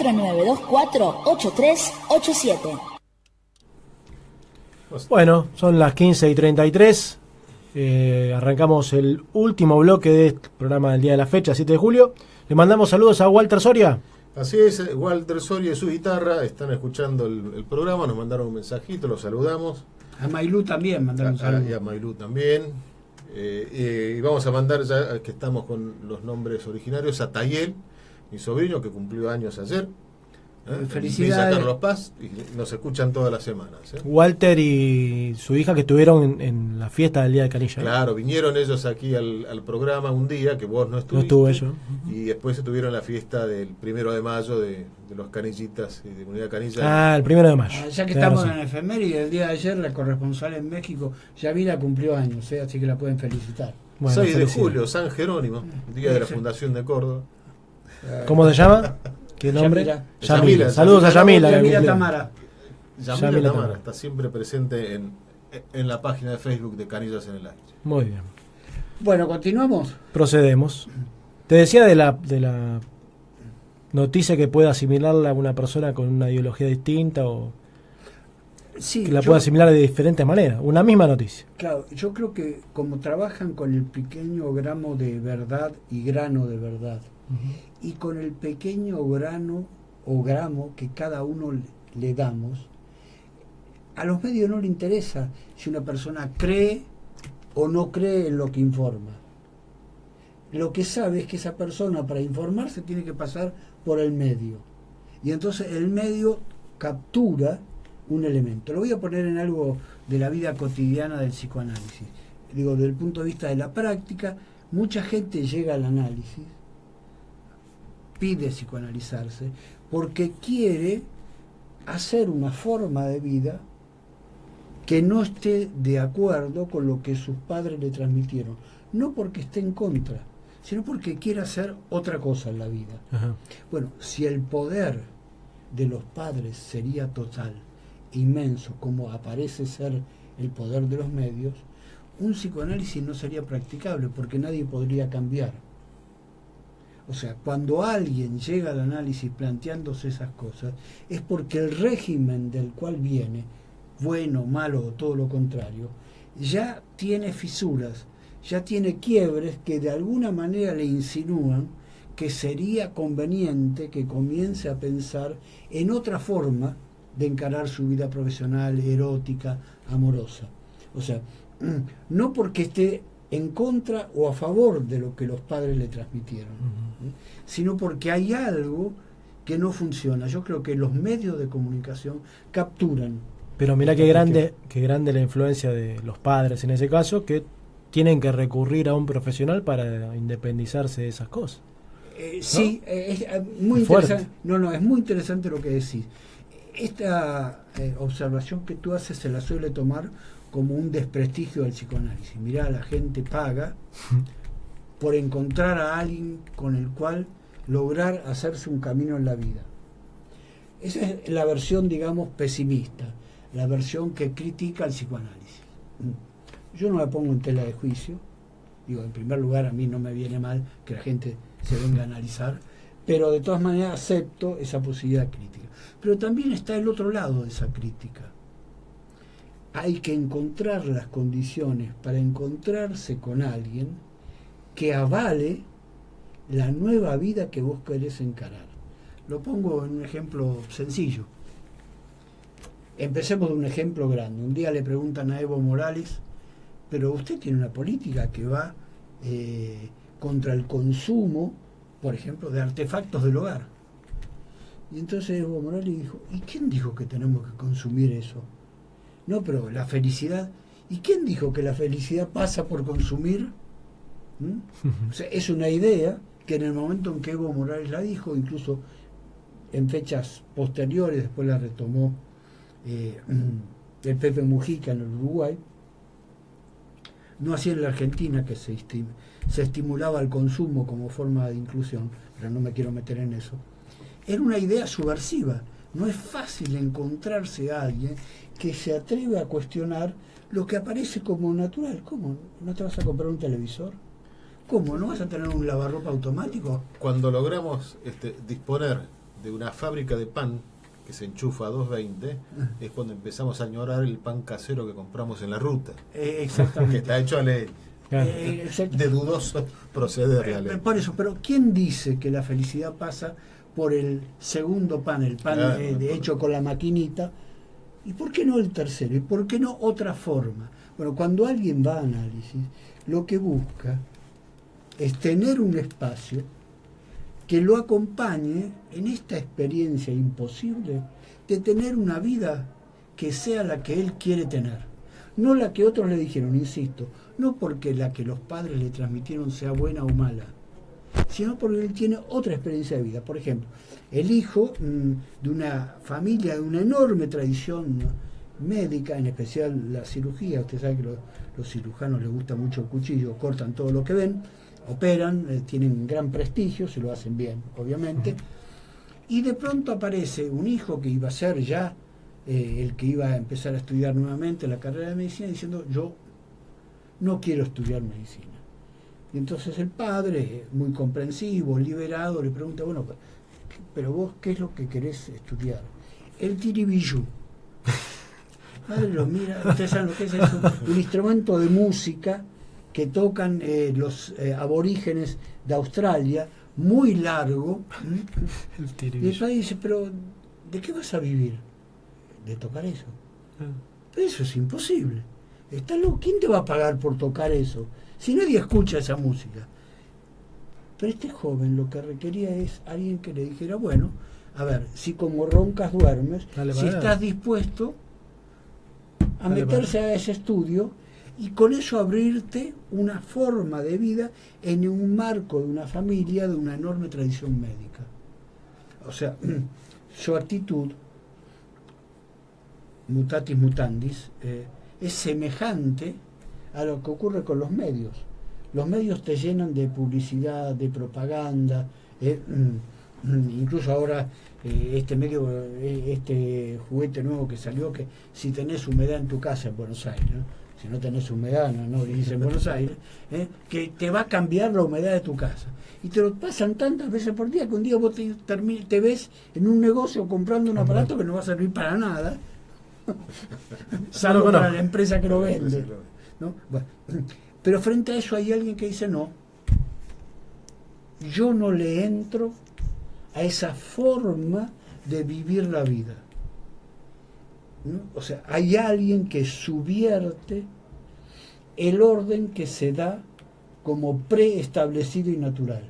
4924-8387. Bueno, son las 15:33. Arrancamos el último bloque de este programa del día de la fecha, 7 de julio. Le mandamos saludos a Walter Soria. Así es, Walter Soria y su guitarra están escuchando el programa, nos mandaron un mensajito, los saludamos. A Mailú también mandaron saludos. Y a Mailú también. Y vamos a mandar, ya que estamos con los nombres originarios, a Tayel, mi sobrino, que cumplió años ayer. Felicidades. A Carlos Paz, y nos escuchan todas las semanas. Walter y su hija que estuvieron en la fiesta del Día de Canilla. Claro, vinieron ellos aquí al programa un día, que vos no estuviste. No estuve yo. Y después estuvieron la fiesta del 1 de mayo de los Canillitas y de Comunidad Canilla. Ah, el 1 de mayo. Ya que estamos en efeméride, el día de ayer la corresponsal en México, Yavira, cumplió años, así que la pueden felicitar. Bueno, 6 de julio, San Jerónimo, día de la Fundación de Córdoba. ¿Cómo se llama? ¿Qué nombre? Yamila. Saludos a Yamila. Yamila Tamara. Yamila Tamara está siempre presente en la página de Facebook de Canillas en el Aire. Muy bien. Bueno, continuamos. Procedemos. Te decía de la noticia que puede asimilarla a una persona con una ideología distinta o sí, que la puede asimilar de diferentes maneras. Una misma noticia. Claro, yo creo que como trabajan con el pequeño gramo de verdad y grano de verdad, y con el pequeño grano o gramo que cada uno le damos, a los medios no le interesa si una persona cree o no cree en lo que informa. Lo que sabe es que esa persona, para informarse, tiene que pasar por el medio. Y entonces el medio captura un elemento. Lo voy a poner en algo de la vida cotidiana del psicoanálisis. Digo, desde el punto de vista de la práctica, mucha gente llega al análisis, pide psicoanalizarse, porque quiere hacer una forma de vida que no esté de acuerdo con lo que sus padres le transmitieron. No porque esté en contra, sino porque quiere hacer otra cosa en la vida. Ajá. Bueno, si el poder de los padres sería total, inmenso, como aparece ser el poder de los medios, un psicoanálisis no sería practicable porque nadie podría cambiar. O sea, cuando alguien llega al análisis planteándose esas cosas, es porque el régimen del cual viene, bueno, malo o todo lo contrario, ya tiene fisuras, ya tiene quiebres que de alguna manera le insinúan que sería conveniente que comience a pensar en otra forma de encarar su vida profesional, erótica, amorosa. O sea, no porque esté en contra o a favor de lo que los padres le transmitieron, sino porque hay algo que no funciona. Yo creo que los medios de comunicación capturan. Pero mira qué grande la influencia de los padres en ese caso, que tienen que recurrir a un profesional para independizarse de esas cosas. Sí, es muy interesante. No, es muy interesante lo que decís. Esta observación que tú haces se la suele tomar como un desprestigio del psicoanálisis. Mirá, la gente paga por encontrar a alguien con el cual lograr hacerse un camino en la vida. Esa es la versión, digamos, pesimista, la versión que critica al psicoanálisis. Yo no la pongo en tela de juicio. Digo, en primer lugar, a mí no me viene mal que la gente se venga a analizar, pero de todas maneras acepto esa posibilidad crítica. Pero también está el otro lado de esa crítica. Hay que encontrar las condiciones para encontrarse con alguien que avale la nueva vida que vos querés encarar. Lo pongo en un ejemplo sencillo. Empecemos de un ejemplo grande. Un día le preguntan a Evo Morales, pero usted tiene una política que va contra el consumo, por ejemplo, de artefactos del hogar. Y entonces Evo Morales dijo, ¿y quién dijo que tenemos que consumir eso? No, pero la felicidad, ¿y quién dijo que la felicidad pasa por consumir? O sea, es una idea que en el momento en que Evo Morales la dijo, incluso en fechas posteriores, después la retomó el Pepe Mujica en el Uruguay, no así en la Argentina, que se estimulaba el consumo como forma de inclusión, pero no me quiero meter en eso. Era una idea subversiva. No es fácil encontrarse a alguien que se atreve a cuestionar lo que aparece como natural. ¿Cómo? ¿No te vas a comprar un televisor? ¿Cómo? ¿No vas a tener un lavarropa automático? Cuando logramos disponer de una fábrica de pan que se enchufa a 220, es cuando empezamos a añorar el pan casero que compramos en la ruta. Exactamente. Que está hecho a ley. Claro. De dudoso proceder la ley. Por eso, pero ¿quién dice que la felicidad pasa por el segundo pan, el pan Claro, de hecho con la maquinita? ¿Y por qué no el tercero? ¿Y por qué no otra forma? Bueno, cuando alguien va a análisis, lo que busca es tener un espacio que lo acompañe en esta experiencia imposible de tener una vida que sea la que él quiere tener. No la que otros le dijeron, insisto, no porque la que los padres le transmitieron sea buena o mala, sino porque él tiene otra experiencia de vida. Por ejemplo, el hijo de una familia de una enorme tradición médica, en especial la cirugía. Usted sabe que los cirujanos les gusta mucho el cuchillo, cortan todo lo que ven, operan, tienen gran prestigio, se lo hacen bien, obviamente. Y de pronto aparece un hijo que iba a ser ya el que iba a empezar a estudiar nuevamente la carrera de medicina, diciendo, yo no quiero estudiar medicina. Y entonces el padre, muy comprensivo, liberado, le pregunta, bueno, pero vos, ¿qué es lo que querés estudiar? El tiribillú. El padre lo mira, ustedes saben lo que es eso, un instrumento de música que tocan los aborígenes de Australia, muy largo. Y el padre dice, pero ¿de qué vas a vivir? De tocar eso. Pero eso es imposible. ¿Estás loco? ¿Quién te va a pagar por tocar eso? Si nadie escucha esa música. Pero este joven lo que requería es alguien que le dijera, bueno, a ver, si como roncas duermes, si estás dispuesto a meterse a ese estudio y con eso abrirte una forma de vida en un marco de una familia de una enorme tradición médica. O sea, su actitud, mutatis mutandis, es semejante a lo que ocurre con los medios. Los medios te llenan de publicidad, de propaganda, incluso ahora este juguete nuevo que salió, que si tenés humedad en tu casa en Buenos Aires, ¿no? Si no tenés humedad, no vivís en Buenos Aires, que te va a cambiar la humedad de tu casa. Y te lo pasan tantas veces por día que un día vos te ves en un negocio comprando un aparato que no va a servir para nada, salvo para la empresa que lo vende, ¿no? Bueno, pero frente a eso hay alguien que dice, no, yo no le entro a esa forma de vivir la vida, ¿no? O sea, hay alguien que subvierte el orden que se da como preestablecido y natural.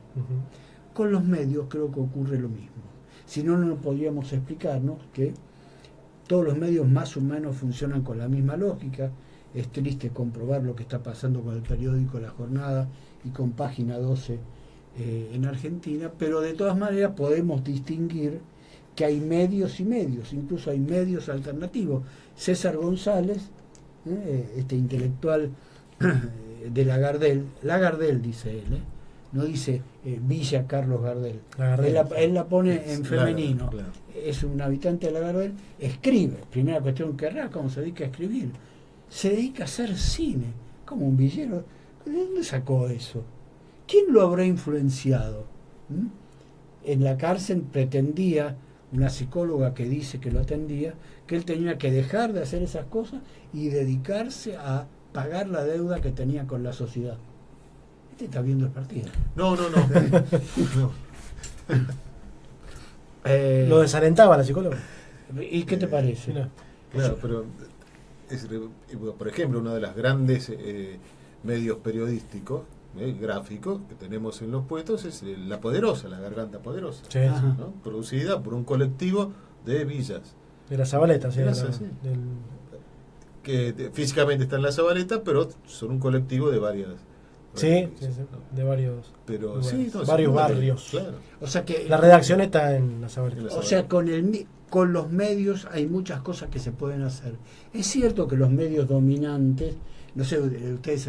Con los medios creo que ocurre lo mismo. Si no, no podríamos explicarnos que todos los medios más o menos funcionan con la misma lógica. Es triste comprobar lo que está pasando con el periódico La Jornada y con Página 12 en Argentina, pero de todas maneras podemos distinguir que hay medios y medios, incluso hay medios alternativos. César González, este intelectual de la Gardel dice él, no dice Villa Carlos Gardel. Él la pone en femenino. Claro. Es un habitante de la Gardel, escribe. Primera cuestión que rara, ¿cómo se dedica a escribir? Se dedica a hacer cine, como un villero. ¿De dónde sacó eso? ¿Quién lo habrá influenciado? En la cárcel pretendía, una psicóloga que dice que lo atendía, que él tenía que dejar de hacer esas cosas y dedicarse a pagar la deuda que tenía con la sociedad. Este está viendo el partido. No. Lo desalentaba la psicóloga. ¿Y qué te parece? Claro, pero por ejemplo, uno de los grandes medios periodísticos, gráficos que tenemos en los puestos es La Poderosa, La Garganta Poderosa, sí, ¿no? Producida por un colectivo de villas. De la Zabaleta, sí. Que físicamente está en la Zabaleta, pero son un colectivo de varias. Sí, de varios. Pero varios barrios. Claro. O sea que la redacción está en la Zabaleta. O sea, con los medios hay muchas cosas que se pueden hacer. Es cierto que los medios dominantes, no sé, ustedes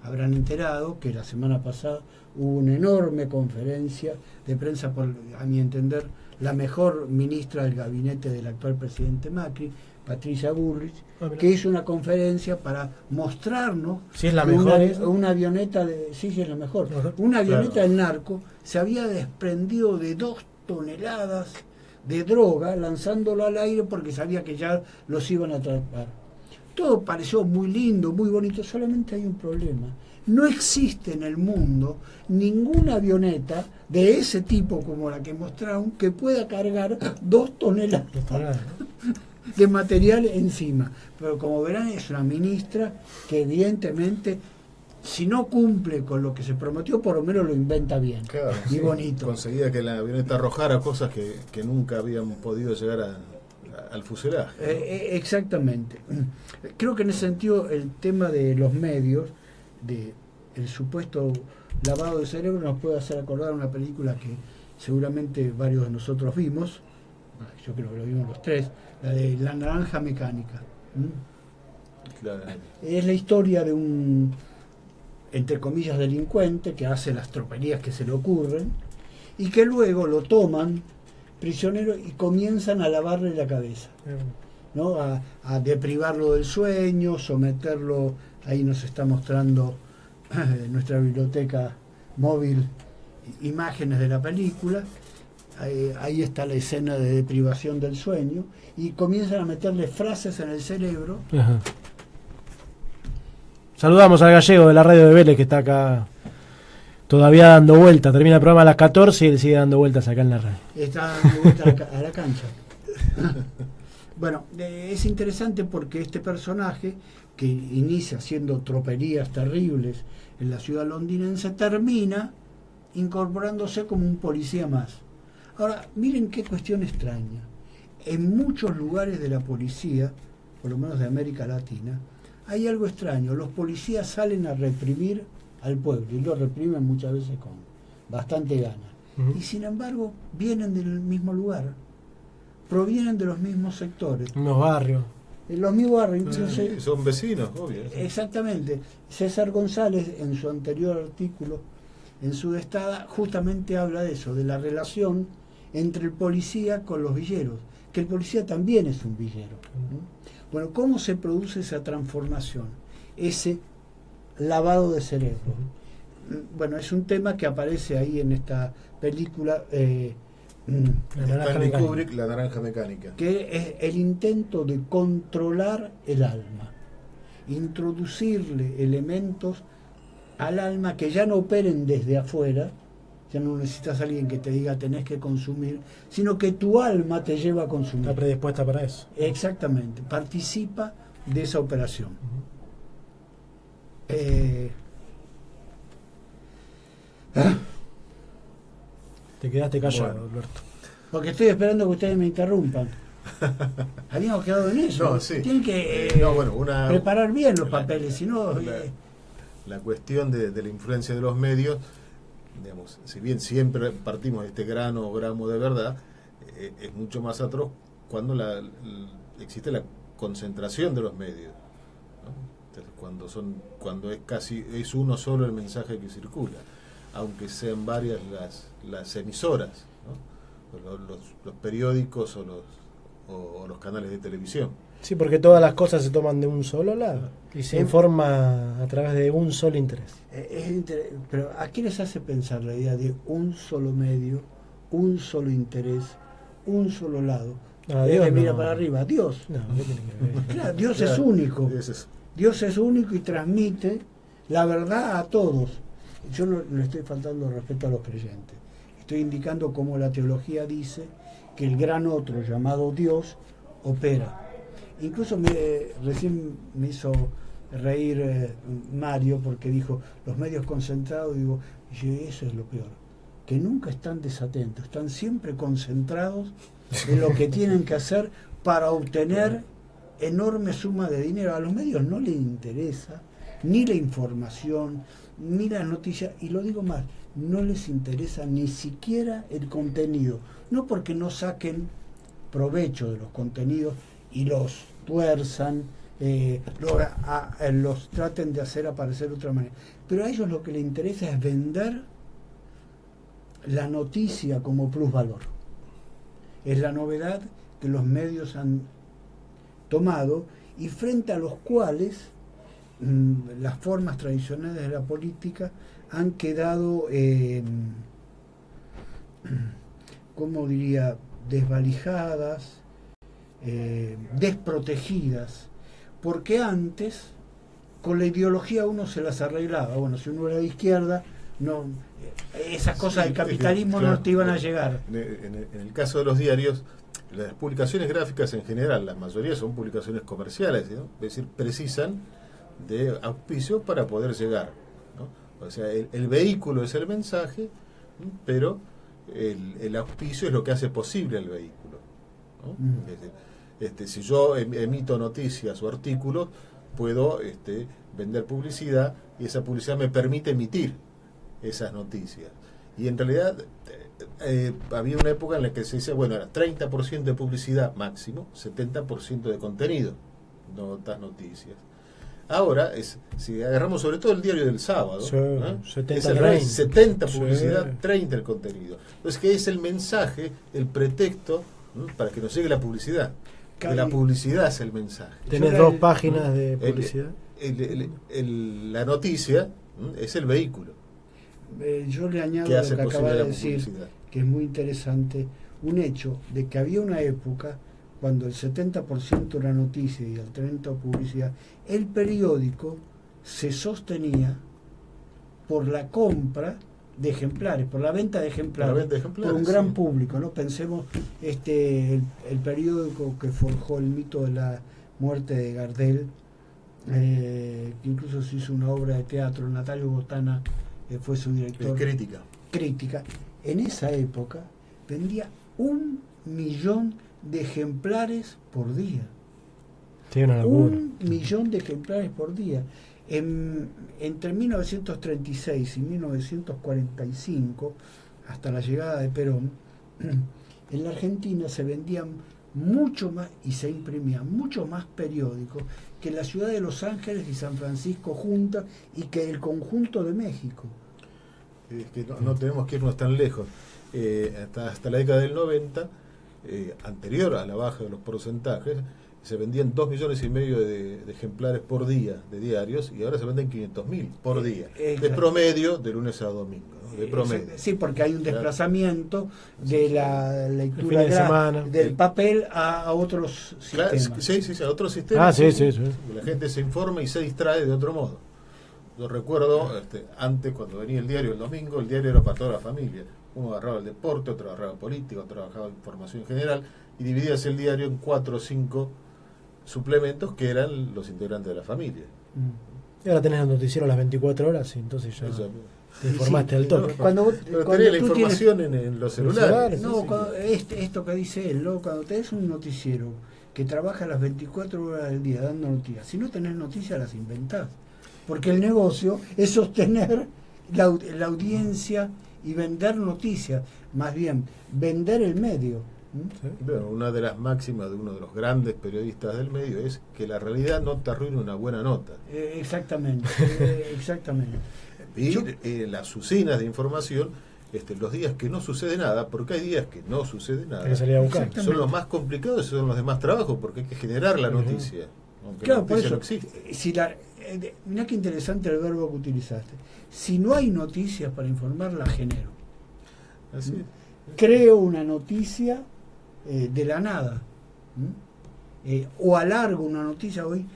habrán enterado que la semana pasada hubo una enorme conferencia de prensa por, a mi entender, la mejor ministra del gabinete del actual presidente Macri, Patricia Bullrich, que hizo una conferencia para mostrarnos si es la mejor, una avioneta una avioneta del narco se había desprendido de 2 toneladas de droga lanzándolo al aire porque sabía que ya los iban a atrapar. Todo pareció muy lindo, muy bonito, solamente hay un problema. No existe en el mundo ninguna avioneta de ese tipo como la que mostraron que pueda cargar 2 toneladas de material encima. Pero como verán, es una ministra que evidentemente, si no cumple con lo que se prometió, por lo menos lo inventa bien, claro, y sí, bonito. Conseguía que la avioneta arrojara cosas que nunca habían podido llegar al fuselaje. Exactamente. Creo que en ese sentido el tema de los medios, de el supuesto lavado de cerebro, nos puede hacer acordar una película que seguramente varios de nosotros vimos, yo creo que lo vimos los tres, la de La Naranja Mecánica. Claro. Es la historia de un, entre comillas, delincuente que hace las tropelías que se le ocurren y que luego lo toman prisionero y comienzan a lavarle la cabeza, ¿no? A deprivarlo del sueño, someterlo. Ahí nos está mostrando nuestra biblioteca móvil imágenes de la película. Ahí está la escena de deprivación del sueño y comienzan a meterle frases en el cerebro. Ajá. Saludamos al gallego de la radio de Vélez que está acá todavía dando vueltas. Termina el programa a las 14 y él sigue dando vueltas acá en la radio. Está dando vueltas a la cancha. Bueno, es interesante porque este personaje que inicia haciendo tropelías terribles en la ciudad londinense termina incorporándose como un policía más. Ahora, miren qué cuestión extraña. En muchos lugares de la policía, por lo menos de América Latina, hay algo extraño. Los policías salen a reprimir al pueblo y lo reprimen muchas veces con bastante ganas. Y sin embargo, vienen del mismo lugar, provienen de los mismos sectores. Los barrios. Los mismos barrios. Sí, son vecinos, obvio. Exactamente. César González, en su anterior artículo, en Sudestada, justamente habla de eso, de la relación entre el policía con los villeros, que el policía también es un villero. Bueno, ¿cómo se produce esa transformación? Ese lavado de cerebro. Bueno, es un tema que aparece ahí en esta película Stanley Kubrick, La Naranja Mecánica. Que es el intento de controlar el alma, introducirle elementos al alma que ya no operen desde afuera. Ya no necesitas a alguien que te diga tenés que consumir, sino que tu alma te lleva a consumir. Está predispuesta para eso. Exactamente, participa de esa operación. Te quedaste callado, Bueno. Alberto. Porque estoy esperando que ustedes me interrumpan. Habíamos quedado en eso. No, sí. Tienen que preparar bien los papeles, si no... La cuestión de la influencia de los medios, digamos, si bien siempre partimos de este grano o gramo de verdad, es mucho más atroz cuando existe la concentración de los medios, ¿no? Entonces, cuando es uno solo el mensaje que circula, aunque sean varias las emisoras, ¿no? Los periódicos o los canales de televisión. Sí, porque todas las cosas se toman de un solo lado y se informa a través de un solo interés. Pero ¿a qué les hace pensar la idea de un solo medio, un solo interés, un solo lado? Dios mira no. para arriba, Dios. No, ¿qué tiene que ver? Claro, Dios es único. Dios es único y transmite la verdad a todos. Yo no le estoy faltando respeto a los creyentes. Estoy indicando cómo la teología dice que el gran otro llamado Dios opera. Incluso recién me hizo reír Mario porque dijo los medios concentrados, digo, y eso es lo peor, que nunca están desatentos, están siempre concentrados en lo que tienen que hacer para obtener enorme suma de dinero. A los medios no les interesa ni la información, ni las noticias, y lo digo más, no les interesa ni siquiera el contenido, no porque no saquen provecho de los contenidos y los tuerzan, los traten de hacer aparecer de otra manera, pero a ellos lo que les interesa es vender la noticia como plusvalor. Es la novedad que los medios han tomado y frente a los cuales las formas tradicionales de la política han quedado ¿cómo diría?, desvalijadas, desprotegidas, porque antes con la ideología uno se las arreglaba. Bueno, si uno era de izquierda, no, esas cosas del capitalismo claro, no te iban a llegar. En el caso de los diarios, las publicaciones gráficas en general, la mayoría son publicaciones comerciales, ¿no? Es decir, precisan de auspicio para poder llegar, ¿no? O sea, el vehículo es el mensaje, ¿no? Pero el auspicio es lo que hace posible el vehículo, ¿no? Es decir, si yo emito noticias o artículos, puedo vender publicidad, y esa publicidad me permite emitir esas noticias. Y en realidad había una época en la que se decía, bueno, era 30% de publicidad máximo, 70% de contenido, notas, noticias. Ahora, si agarramos sobre todo el diario del sábado, Sí, ¿no? 70 70 publicidad, Sí. 30 el contenido. Entonces, ¿qué es el mensaje, el pretexto, ¿no?, para que nos llegue la publicidad? Que la publicidad es el mensaje. Tenés dos páginas de publicidad. La noticia, ¿no?, es el vehículo Yo le añado que lo hace que acaba posible de la decir, publicidad. que es muy interesante, un hecho de que había una época cuando el 70% era noticia y el 30% publicidad. El periódico se sostenía por la compra de ejemplares, por la venta de ejemplares, por un gran público, ¿no? Pensemos el periódico que forjó el mito de la muerte de Gardel, que incluso se hizo una obra de teatro. Natalio Botana fue su director. Crítica. En esa época vendía 1 millón de ejemplares por día. Sí, una locura. 1 millón de ejemplares por día. Entre 1936 y 1945, hasta la llegada de Perón, en la Argentina se vendían mucho más y se imprimían mucho más periódicos que la ciudad de Los Ángeles y San Francisco juntas y que el conjunto de México. Es que no tenemos que irnos tan lejos. Hasta la década del 90, anterior a la baja de los porcentajes, se vendían 2,5 millones de ejemplares por día de diarios, y ahora se venden 500.000 por día, de promedio, de lunes a domingo, ¿no? De promedio. Sí, porque hay un desplazamiento de la lectura de semana, del papel a otros sistemas. Claro, sí, a otros sistemas. Sí. La gente se informa y se distrae de otro modo. Yo recuerdo, antes, cuando venía el diario el domingo, el diario era para toda la familia. Uno agarraba el deporte, otro agarraba política, otro agarraba información general, y dividías el diario en 4 o 5 suplementos que eran los integrantes de la familia. Y ahora tenés el noticiero a las 24 horas, y entonces ya te informaste del toque. Cuando tenés la información en los celulares. No, esto que dice él, ¿no? Cuando tenés un noticiero que trabaja las 24 horas del día dando noticias, si no tenés noticias las inventás, porque el negocio es sostener la audiencia y vender noticias, más bien vender el medio. Sí. Bueno, una de las máximas de uno de los grandes periodistas del medio es que la realidad no te arruina una buena nota. Exactamente. Y las usinas de información, los días que no sucede nada, porque hay días que no sucede nada, que salir a buscar. Son los más complicados y son los de más trabajo, porque hay que generar la noticia, aunque claro, la noticia por no eso, existe. Mirá qué interesante el verbo que utilizaste. Si no hay noticias para informar, la genero. Así es. Creo una noticia de la nada, o alargo una noticia. Hoy,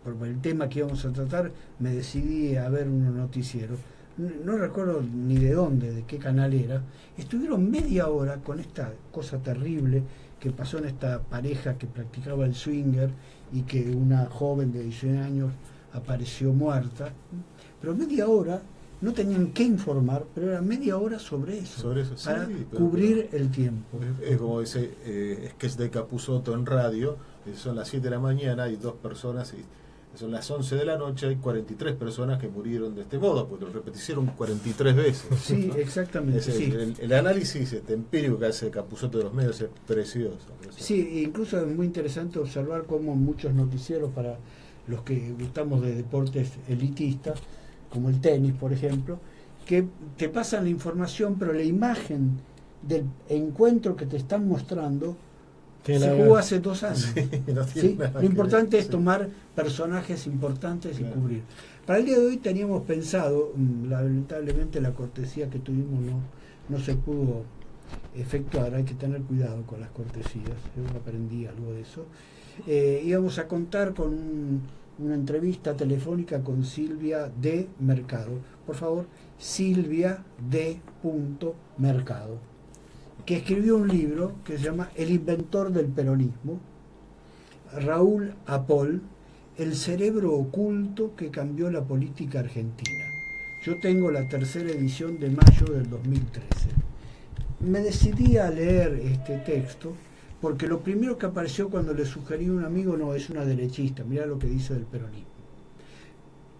por el tema que íbamos a tratar, me decidí a ver un noticiero, no recuerdo ni de dónde, de qué canal era. Estuvieron media hora con esta cosa terrible que pasó en esta pareja que practicaba el swinger y que una joven de 19 años apareció muerta, pero media hora. No tenían que informar, pero era media hora sobre eso para cubrir el tiempo. Es como ese sketch de Capusotto en radio, son las 7 de la mañana, hay 2 personas, y son las 11 de la noche, hay 43 personas que murieron de este modo, porque lo repitieron 43 veces. Sí, exactamente. El análisis empírico que hace Capusotto de los medios es precioso. Sí, incluso es muy interesante observar cómo muchos noticieros, para los que gustamos de deportes elitistas, como el tenis, por ejemplo, que te pasan la información, pero la imagen del encuentro que te están mostrando se jugó hace 2 años. Sí, Lo importante es tomar personajes importantes y cubrir. Para el día de hoy teníamos pensado, lamentablemente la cortesía que tuvimos no se pudo efectuar. Hay que tener cuidado con las cortesías. Yo aprendí algo de eso. Íbamos a contar con una entrevista telefónica con Silvia de Mercado. Por favor, Silvia de Mercado, que escribió un libro que se llama El inventor del peronismo, Raúl Apol, el cerebro oculto que cambió la política argentina. Yo tengo la tercera edición de mayo del 2013. Me decidí a leer este texto porque lo primero que apareció cuando le sugerí a un amigo, no, es una derechista, mirá lo que dice del peronismo.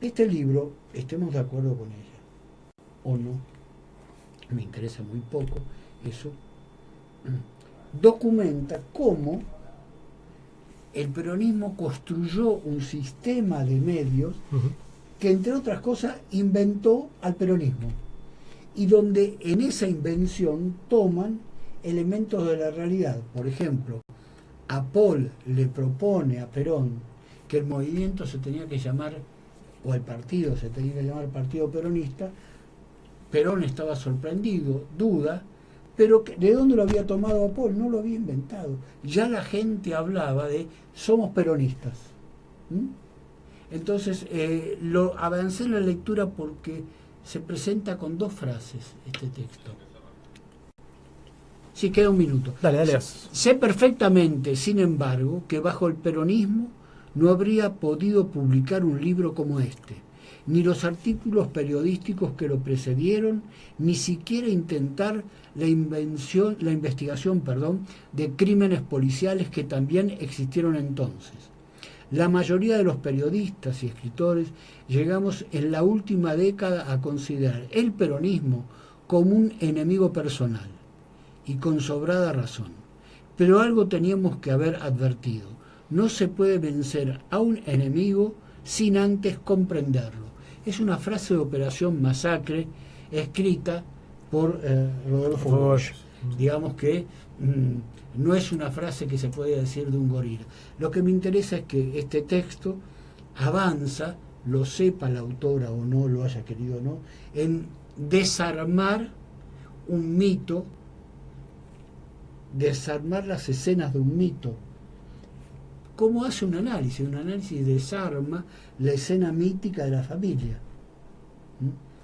Este libro, estemos de acuerdo con ella o no, me interesa muy poco eso, documenta cómo el peronismo construyó un sistema de medios que, entre otras cosas, inventó al peronismo, y donde en esa invención toman elementos de la realidad. Por ejemplo, Apol le propone a Perón que el movimiento se tenía que llamar, o el partido se tenía que llamar Partido Peronista. Perón estaba sorprendido, duda, pero ¿de dónde lo había tomado Apol? No lo había inventado. Ya la gente hablaba de somos peronistas. Entonces, lo avancé en la lectura porque se presenta con 2 frases este texto. Sí, queda un minuto. Dale. Sé perfectamente, sin embargo, que bajo el peronismo no habría podido publicar un libro como este, ni los artículos periodísticos que lo precedieron, ni siquiera intentar la investigación de crímenes policiales que también existieron entonces. La mayoría de los periodistas y escritores llegamos en la última década a considerar el peronismo como un enemigo personal, y con sobrada razón. Pero algo teníamos que haber advertido: no se puede vencer a un enemigo sin antes comprenderlo. Es una frase de Operación Masacre escrita por Rodolfo Bosch. Digamos que no es una frase que se puede decir de un gorila. Lo que me interesa es que este texto avanza, lo sepa la autora o no, lo haya querido o no, en desarmar un mito, desarmar las escenas de un mito. ¿Cómo hace un análisis? Un análisis desarma la escena mítica de la familia,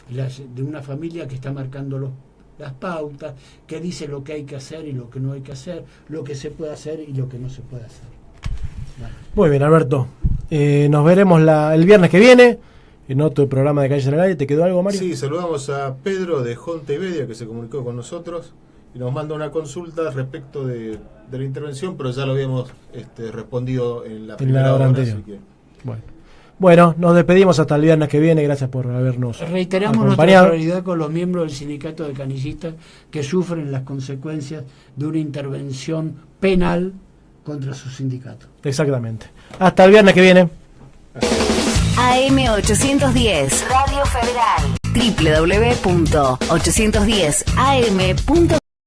de una familia que está marcando las pautas, que dice lo que hay que hacer y lo que no hay que hacer, lo que se puede hacer y lo que no se puede hacer. Vale. Muy bien, Alberto. Nos veremos el viernes que viene en otro programa de Calle Aire. ¿Te quedó algo, Mario? Sí, saludamos a Pedro de Hontevedia, que se comunicó con nosotros y nos manda una consulta respecto de la intervención, pero ya lo habíamos respondido en la primera hora anterior. Así que... Bueno, nos despedimos hasta el viernes que viene. Gracias por habernos reiteramos acompañado. Nuestra solidaridad con los miembros del sindicato de canillistas que sufren las consecuencias de una intervención penal contra su sindicato. Exactamente. Hasta el viernes que viene. AM810 Radio Federal, www.810am.com